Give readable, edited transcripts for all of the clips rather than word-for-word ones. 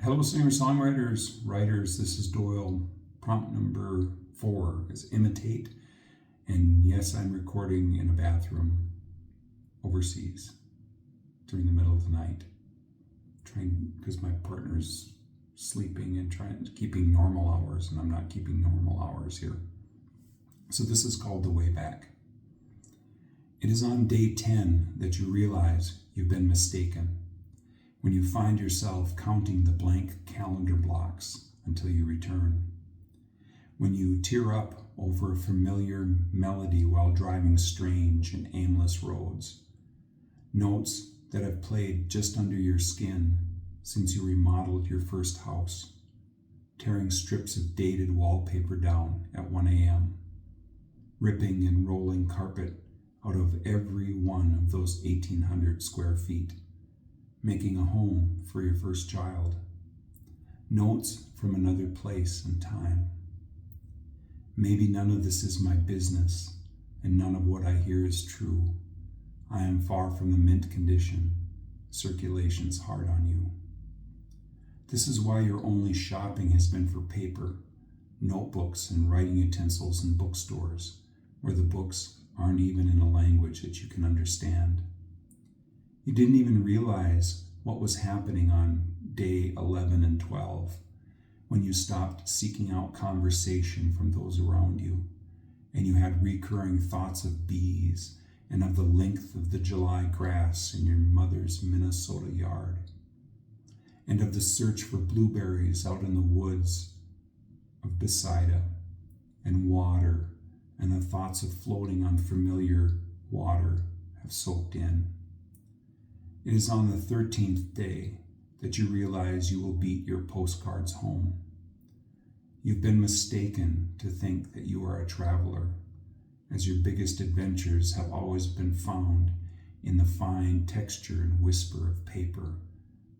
Hello, singer-songwriters, writers. This is Doyle. Prompt number 4 is imitate. And yes, I'm recording in a bathroom overseas during the middle of the night, trying because my partner's sleeping and keeping normal hours, and I'm not keeping normal hours here. So this is called The Way Back. It is on day 10 that you realize you've been mistaken, when you find yourself counting the blank calendar blocks until you return. When you tear up over a familiar melody while driving strange and aimless roads. Notes that have played just under your skin since you remodeled your first house, tearing strips of dated wallpaper down at 1 a.m., ripping and rolling carpet out of every one of those 1,800 square feet, making a home for your first child. Notes from another place and time. Maybe none of this is my business, and none of what I hear is true. I am far from the mint condition. Circulation's hard on you. This is why your only shopping has been for paper, notebooks, and writing utensils in bookstores, where the books aren't even in a language that you can understand. You didn't even realize what was happening on day 11 and 12 when you stopped seeking out conversation from those around you, and you had recurring thoughts of bees and of the length of the July grass in your mother's Minnesota yard, and of the search for blueberries out in the woods of Besida, and water, and the thoughts of floating on familiar water have soaked in. It is on the 13th day that you realize you will beat your postcards home. You've been mistaken to think that you are a traveler, as your biggest adventures have always been found in the fine texture and whisper of paper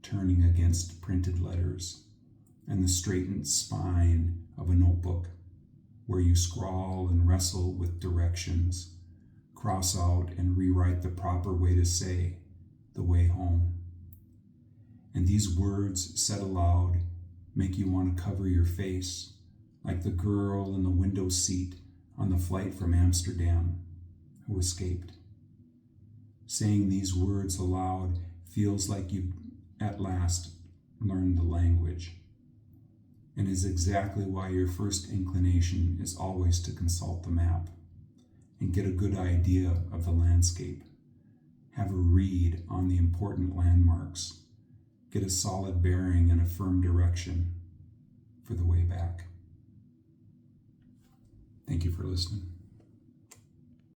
turning against printed letters, and the straightened spine of a notebook where you scrawl and wrestle with directions, cross out and rewrite the proper way to say the way home. And these words said aloud make you want to cover your face, like the girl in the window seat on the flight from Amsterdam who escaped. Saying these words aloud feels like you've at last learned the language, and is exactly why your first inclination is always to consult the map and get a good idea of the landscape. Have a read on the important landmarks. Get a solid bearing and a firm direction for the way back. Thank you for listening.